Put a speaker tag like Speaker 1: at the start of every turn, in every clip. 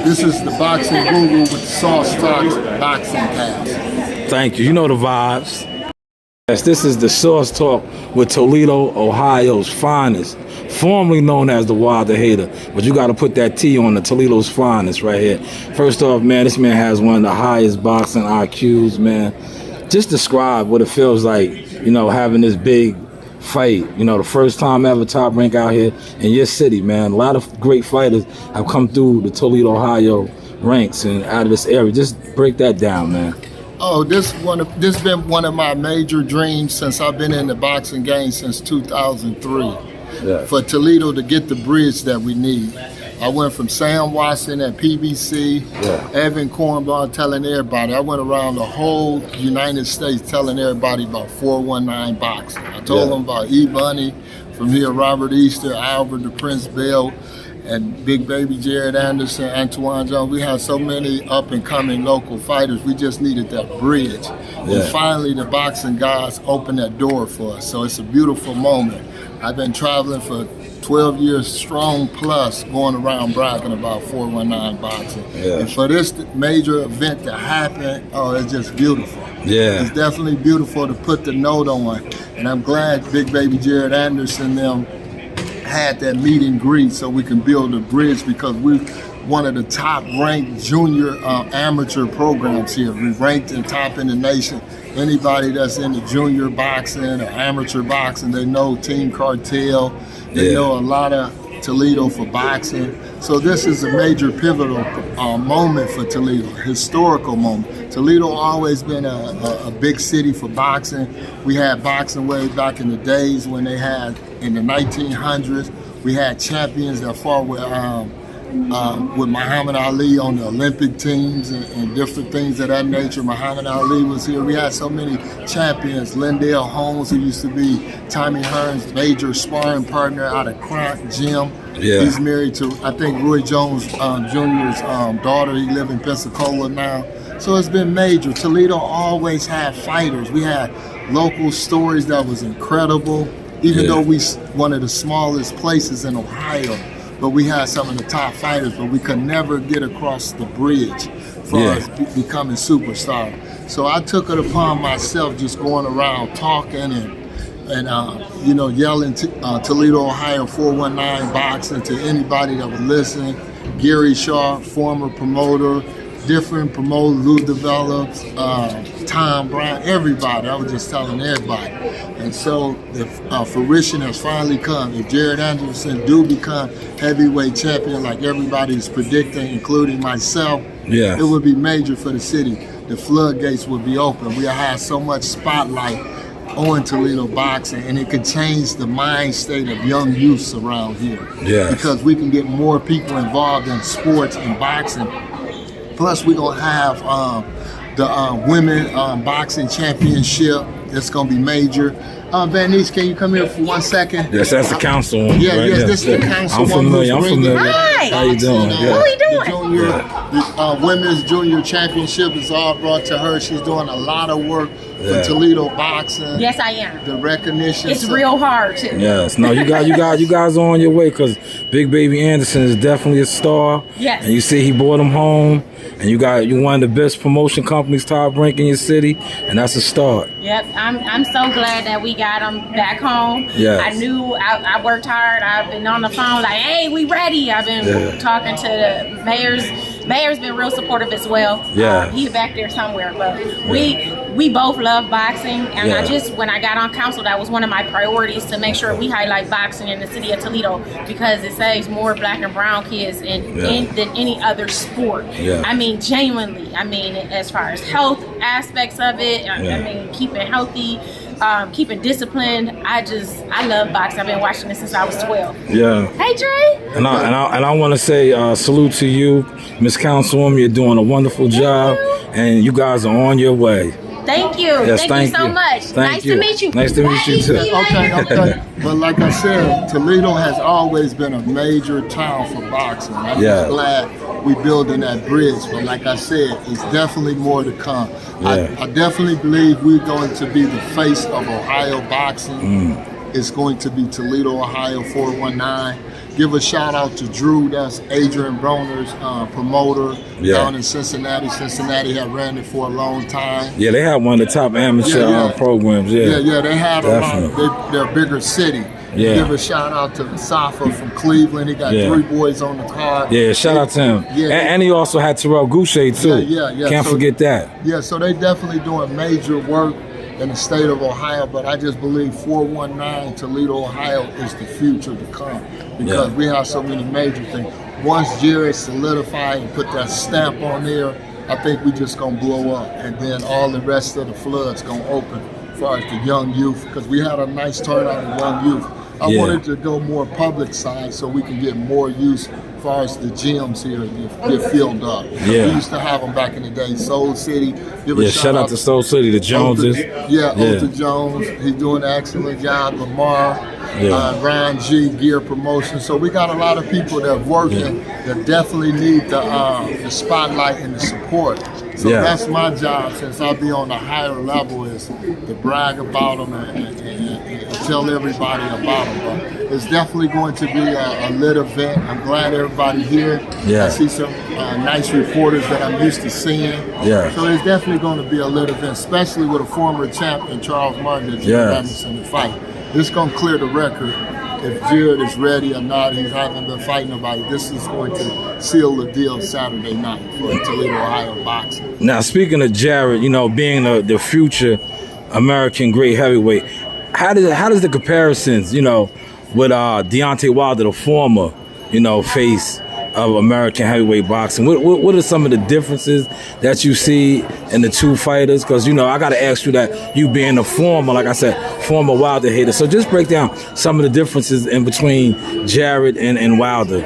Speaker 1: This is the Boxing Guru with the Sauce Talks Boxing Pass.
Speaker 2: Thank you. You know the vibes. Yes, this is the Sauce Talk with Toledo, Ohio's finest, formerly known as the Wilder Hater. But you got to put that T on the Toledo's finest right here. First off, man, this man has one of the highest boxing IQs, man. Just describe what it feels like, you know, having this big fight. You know, the first time ever top rank out here in your city, man. A lot of great fighters have come through the Toledo, Ohio ranks and out of this area. Just break that down, man.
Speaker 1: Oh, this been one of my major dreams since I've been in the boxing game since 2003.
Speaker 2: Yeah.
Speaker 1: For Toledo to get the bridge that we need. I went from Sam Watson at PBC, Evan Cornball telling everybody. I went around the whole United States telling everybody about 419 boxing. I told them about E-Bunny, from here, Robert Easter, Albert the Prince Bell, and Big Baby Jared Anderson, Antoine Jones. We had so many up-and-coming local fighters. We just needed that bridge. And finally, the boxing guys opened that door for us. So it's a beautiful moment. I've been traveling for 12 years strong plus, going around bragging about 419 boxing. And for this major event to happen, oh, it's just beautiful. It's definitely beautiful to put the note on. And I'm glad Big Baby Jared Anderson them had that meet and greet so we can build a bridge, because we're one of the top ranked junior amateur programs here. We ranked in top in the nation. Anybody that's in the junior boxing or amateur boxing, they know Team Cartel. They know a lot of Toledo for boxing. So this is a major pivotal moment for Toledo, historical moment. Toledo always been a big city for boxing. We had boxing way back in the days when they had, in the 1900s, we had champions that fought with Muhammad Ali on the Olympic teams and different things of that nature. Muhammad Ali was here. We had so many champions. Lindell Holmes, who used to be Tommy Hearn's major sparring partner out of Cronk Gym. He's married to, I think, Roy Jones Jr.'s daughter. He lives in Pensacola now. So it's been major. Toledo always had fighters. We had local stories that was incredible, even though we one of the smallest places in Ohio. But we had some of the top fighters, but we could never get across the bridge for us becoming superstar. So I took it upon myself, just going around talking and you know, yelling Toledo, Ohio 419 boxing to anybody that would listen. Gary Shaw, former promoter, different promoters, Lou Develops, Tom Brown, everybody. I was just telling everybody. And so the fruition has finally come. If Jared Anderson do become heavyweight champion like everybody's predicting, including myself, it would be major for the city. The floodgates would be open. We have so much spotlight on Toledo boxing, and it could change the mind state of young youths around here. Because we can get more people involved in sports and boxing. Plus, we're going to have the women boxing championship. It's going to be major. Van East, can you come here for 1 second?
Speaker 2: Yes, that's the council. This is the council.
Speaker 1: I'm
Speaker 2: familiar.
Speaker 3: Hi.
Speaker 2: How you doing?
Speaker 3: What are we doing?
Speaker 1: The women's junior championship is all brought to her. She's doing a lot of work for Toledo boxing.
Speaker 3: Yes, I am.
Speaker 1: The recognition.
Speaker 3: It's real hard too.
Speaker 2: Yes, no, you guys are on your way, because Big Baby Anderson is definitely a star.
Speaker 3: Yes.
Speaker 2: And you see he brought him home, and you one of the best promotion companies top rank in your city, and that's a start.
Speaker 3: Yep, I'm so glad that we got him back home.
Speaker 2: Yes.
Speaker 3: I knew I worked hard. I've been on the phone like, hey, we ready. I've been talking to the mayors. Mayor's been real supportive as well. He's back there somewhere, but we both love boxing, and I just, when I got on council, that was one of my priorities, to make sure we highlight boxing in the city of Toledo, because it saves more black and brown kids than any other sport. I mean, genuinely. I mean, as far as health aspects of it, I mean, keeping healthy, keeping disciplined. I love boxing. I've been watching this since I was 12. Hey, Dre.
Speaker 2: And I want to say salute to you, Miss Councilwoman. You're doing a wonderful job, and you guys are on your way.
Speaker 3: Thank you.
Speaker 2: Yes,
Speaker 3: thank you so much. Nice to meet you.
Speaker 2: Nice to meet you too.
Speaker 1: Okay. But like I said, Toledo has always been a major town for boxing. I'm just glad we building that bridge. But like I said, it's definitely more to come. I definitely believe we're going to be the face of Ohio boxing. It's going to be Toledo, Ohio 419. give a shout out to Drew, that's Adrian Broner's promoter down in Cincinnati. Cincinnati had ran it for a long time.
Speaker 2: Yeah, they had one of the top amateur programs. Yeah,
Speaker 1: they had a lot. They're a bigger city.
Speaker 2: Yeah.
Speaker 1: Give a shout out to Safa from Cleveland. He got 3 boys on the card.
Speaker 2: Yeah, shout out to him. Yeah, and he also had Terrell Goucher too.
Speaker 1: Yeah.
Speaker 2: Can't forget that.
Speaker 1: Yeah, so they definitely doing major work in the state of Ohio, but I just believe 419 Toledo, Ohio is the future to come because we have so many major things. Once Jared solidified and put that stamp on there, I think we just gonna blow up, and then all the rest of the flood's gonna open as far as the young youth, because we had a nice turnout of young youth. I wanted to go more public side so we can get more use as far as the gyms here get filled up. We used to have them back in the day. Soul City.
Speaker 2: Shout out to Soul City, the Joneses.
Speaker 1: Otha Jones. He's doing an excellent job. Lamar. Ryan G, Gear Promotion. So we got a lot of people that are working that definitely need the spotlight and the support. So that's my job, since I'll be on a higher level, is to brag about them and tell everybody about them. But it's definitely going to be a lit event. I'm glad everybody here. I see some nice reporters that I'm used to seeing. So it's definitely going to be a lit event, especially with a former champion, Charles Martin, that Jared Anderson to fight. This is going to clear the record. If Jared is ready or not, he hasn't been fighting nobody. This is going to seal the deal Saturday night for Toledo, Ohio boxing.
Speaker 2: Now, speaking of Jared, being the future American great heavyweight, how does the comparisons, with Deontay Wilder, the former, face of American heavyweight boxing? What are some of the differences that you see in the two fighters? Because, I got to ask you that, you being a former, like I said, former Wilder hater. So just break down some of the differences in between Jared and Wilder.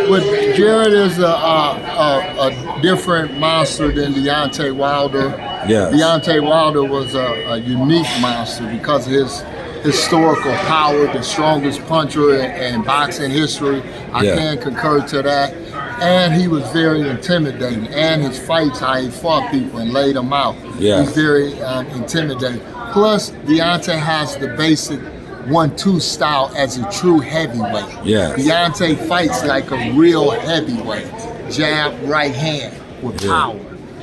Speaker 1: Well, Jared is a different monster than Deontay Wilder. Deontay Wilder was a unique monster because of his historical power, the strongest puncher in boxing history. I can concur to that. And he was very intimidating. And his fights, how he fought people and laid them out. He's very intimidating. Plus, Deontay has the basic 1-2 style as a true heavyweight. Deontay fights like a real heavyweight. Jab, right hand with power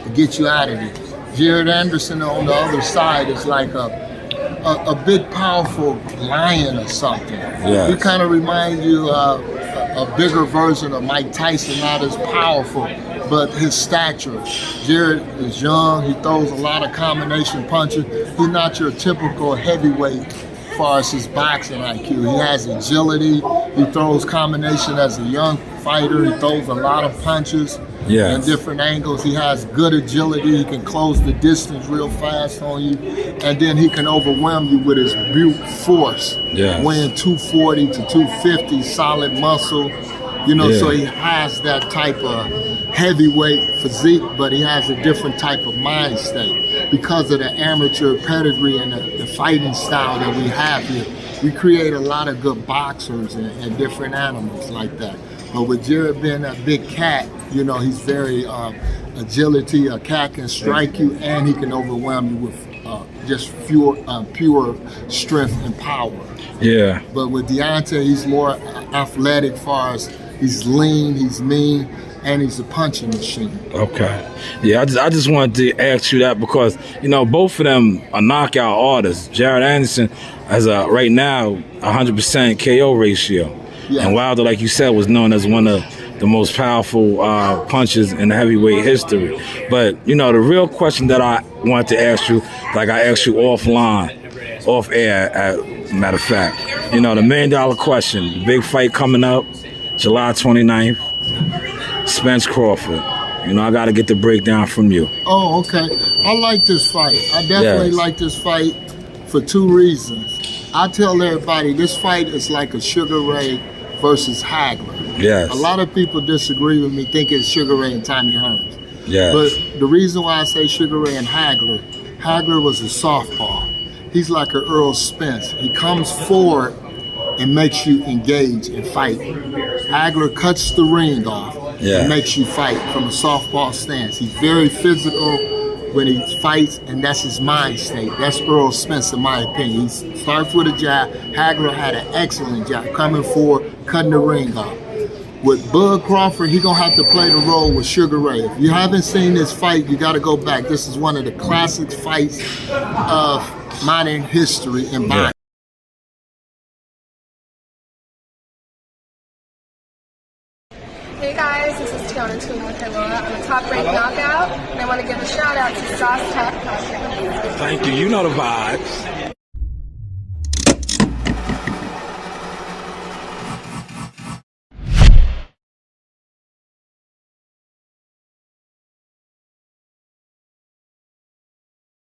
Speaker 1: to get you out of it. Jared Anderson on the other side is like a big, powerful lion or something. He kind of reminds you a bigger version of Mike Tyson, not as powerful, but his stature. Jared is young. He throws a lot of combination punches. He's not your typical heavyweight as far as his boxing IQ. He has agility. He throws combination as a young fighter. He throws a lot of punches. In different angles. He has good agility. He can close the distance real fast on you. And then he can overwhelm you with his brute force. Weighing 240 to 250, solid muscle. So he has that type of heavyweight physique, but he has a different type of mind state. Because of the amateur pedigree and the fighting style that we have here, we create a lot of good boxers and different animals like that. But with Jared being that big cat, he's very agility. A cat can strike you, and he can overwhelm you with just pure strength and power. But with Deontay, he's more athletic as far as he's lean, he's mean, and he's a punching machine. I just wanted to ask you that because, both of them are knockout artists. Jared Anderson has right now 100% KO ratio. And Wilder, like you said, was known as one of the most powerful punches in the heavyweight history. But, the real question that I wanted to ask you, like I asked you offline, off air, matter of fact, the $1 million question, the big fight coming up, July 29th, Spence Crawford. I got to get the breakdown from you. Oh, okay. I like this fight. I definitely like this fight for 2 reasons. I tell everybody this fight is like a Sugar Ray versus Hagler. A lot of people disagree with me, think it's Sugar Ray and Tommy Hearns. But the reason why I say Sugar Ray and Hagler was a softball. He's like an Earl Spence. He comes forward and makes you engage and fight. Hagler cuts the ring off and makes you fight from a softball stance. He's very physical when he fights, and that's his mind state. That's Earl Spence, in my opinion. He starts with a jab. Hagler had an excellent jab, coming forward, cutting the ring off. With Bud Crawford, he gonna have to play the role with Sugar Ray. If you haven't seen this fight, you gotta go back. This is one of the classic fights of modern history in boxing.
Speaker 4: Hey guys, this is Tiana Tuna with Helena. I'm a top ranked knockout, and I want to give a shout out to Sauce Talk Podcast.
Speaker 2: Thank you. You know the vibes.